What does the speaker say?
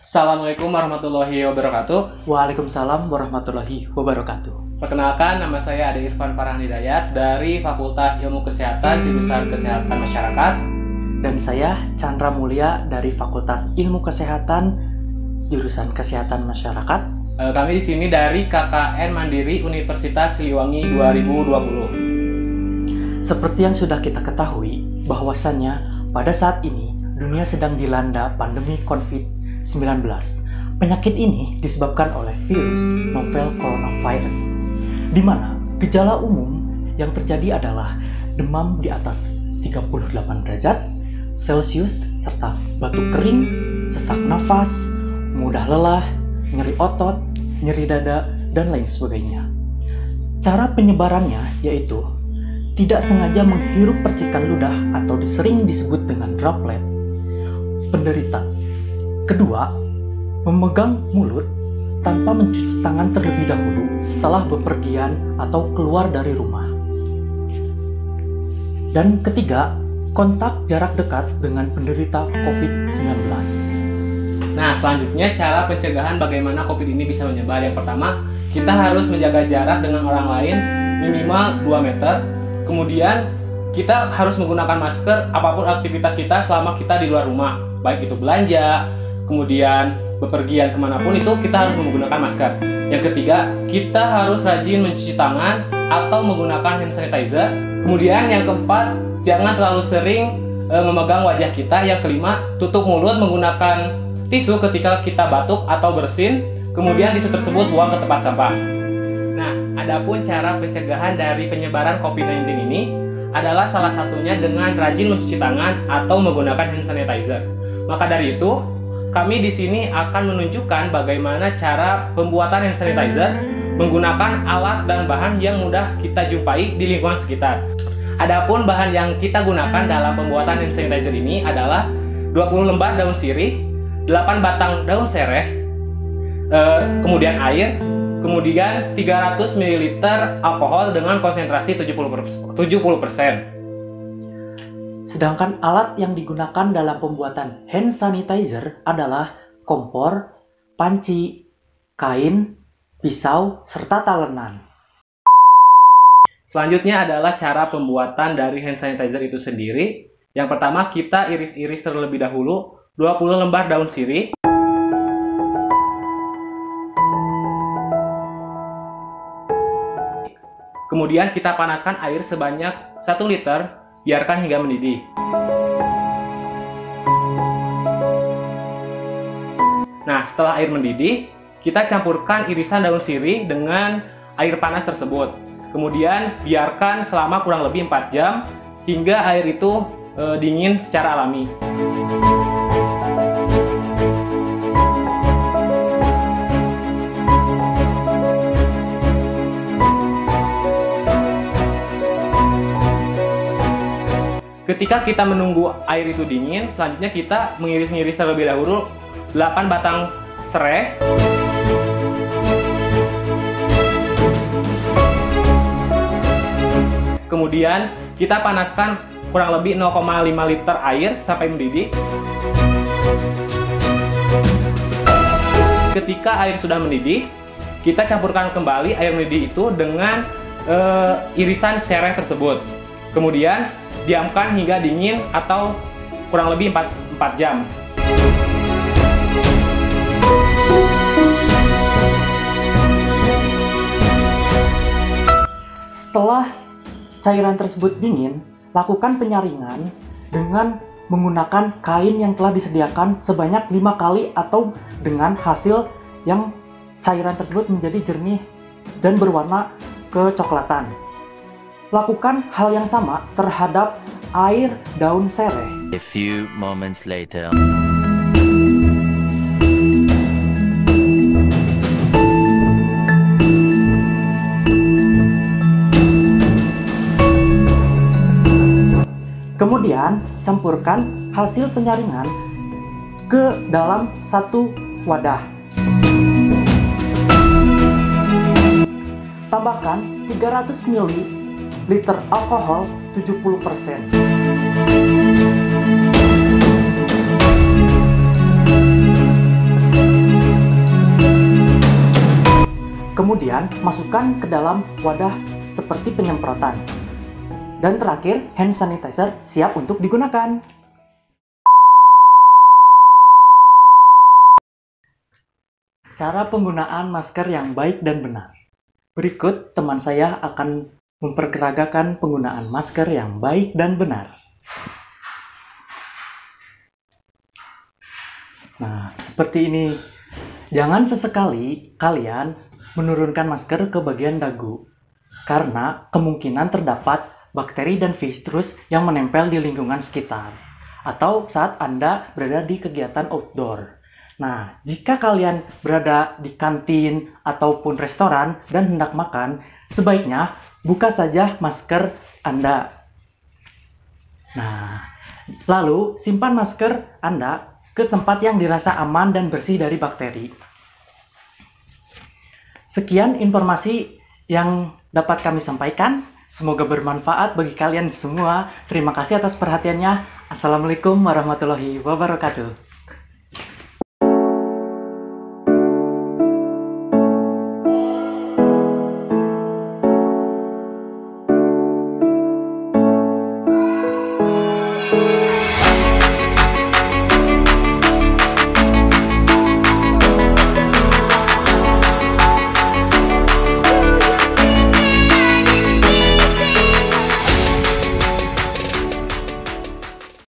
Assalamualaikum warahmatullahi wabarakatuh. Waalaikumsalam warahmatullahi wabarakatuh. Perkenalkan, nama saya Ade Irfan Farhan Hidayat dari Fakultas Ilmu Kesehatan jurusan Kesehatan Masyarakat. Dan saya Chandra Mulia dari Fakultas Ilmu Kesehatan jurusan Kesehatan Masyarakat. Kami di sini dari KKN Mandiri Universitas Siliwangi 2020. Seperti yang sudah kita ketahui, bahwasannya pada saat ini dunia sedang dilanda pandemi COVID-19. Penyakit ini disebabkan oleh virus novel coronavirus, di mana gejala umum yang terjadi adalah demam di atas 38 derajat Celcius, serta batuk kering, sesak nafas, mudah lelah, nyeri otot, nyeri dada, dan lain sebagainya. Cara penyebarannya yaitu tidak sengaja menghirup percikan ludah atau sering disebut dengan droplet penderita. Kedua, memegang mulut tanpa mencuci tangan terlebih dahulu setelah bepergian atau keluar dari rumah. Dan ketiga, kontak jarak dekat dengan penderita COVID-19. Nah, selanjutnya cara pencegahan bagaimana COVID ini bisa menyebar. Yang pertama, kita harus menjaga jarak dengan orang lain minimal 2 meter. Kemudian, kita harus menggunakan masker apapun aktivitas kita selama kita di luar rumah. Baik itu belanja, kemudian bepergian kemanapun, itu kita harus menggunakan masker. Yang ketiga, kita harus rajin mencuci tangan atau menggunakan hand sanitizer. Kemudian yang keempat, jangan terlalu sering memegang wajah kita. Yang kelima, tutup mulut menggunakan tisu ketika kita batuk atau bersin. Kemudian tisu tersebut buang ke tempat sampah. Nah, adapun cara pencegahan dari penyebaran COVID-19 ini adalah salah satunya dengan rajin mencuci tangan atau menggunakan hand sanitizer. Maka dari itu, kami di sini akan menunjukkan bagaimana cara pembuatan hand sanitizer menggunakan alat dan bahan yang mudah kita jumpai di lingkungan sekitar. Adapun bahan yang kita gunakan dalam pembuatan hand sanitizer ini adalah 20 lembar daun sirih, 8 batang daun sereh, kemudian air, kemudian 300 ml alkohol dengan konsentrasi 70%. Sedangkan alat yang digunakan dalam pembuatan hand sanitizer adalah kompor, panci, kain, pisau, serta talenan. Selanjutnya adalah cara pembuatan dari hand sanitizer itu sendiri. Yang pertama, kita iris-iris terlebih dahulu 20 lembar daun sirih. Kemudian kita panaskan air sebanyak 1 liter, biarkan hingga mendidih. Nah, setelah air mendidih, kita campurkan irisan daun sirih dengan air panas tersebut. Kemudian biarkan selama kurang lebih 4 jam hingga air itu dingin secara alami. Ketika kita menunggu air itu dingin, selanjutnya kita mengiris-ngiris terlebih dahulu 8 batang serai. Kemudian kita panaskan kurang lebih 0,5 liter air sampai mendidih. Ketika air sudah mendidih, kita campurkan kembali air mendidih itu dengan irisan serai tersebut. Kemudian diamkan hingga dingin atau kurang lebih 4 jam. Setelah cairan tersebut dingin, lakukan penyaringan dengan menggunakan kain yang telah disediakan sebanyak 5 kali atau dengan hasil yang cairan tersebut menjadi jernih dan berwarna kecoklatan. Lakukan hal yang sama terhadap air daun sereh. A few moments later. Kemudian campurkan hasil penyaringan ke dalam satu wadah. Tambahkan 300 ml alkohol 70%. Kemudian masukkan ke dalam wadah seperti penyemprotan. Dan terakhir, hand sanitizer siap untuk digunakan. Cara penggunaan masker yang baik dan benar. Berikut teman saya akan memperkeragakan penggunaan masker yang baik dan benar. Nah, seperti ini. Jangan sesekali kalian menurunkan masker ke bagian dagu, karena kemungkinan terdapat bakteri dan virus yang menempel di lingkungan sekitar, atau saat Anda berada di kegiatan outdoor. Nah, jika kalian berada di kantin ataupun restoran dan hendak makan, sebaiknya buka saja masker Anda. Nah, lalu simpan masker Anda ke tempat yang dirasa aman dan bersih dari bakteri. Sekian informasi yang dapat kami sampaikan. Semoga bermanfaat bagi kalian semua. Terima kasih atas perhatiannya. Assalamualaikum warahmatullahi wabarakatuh.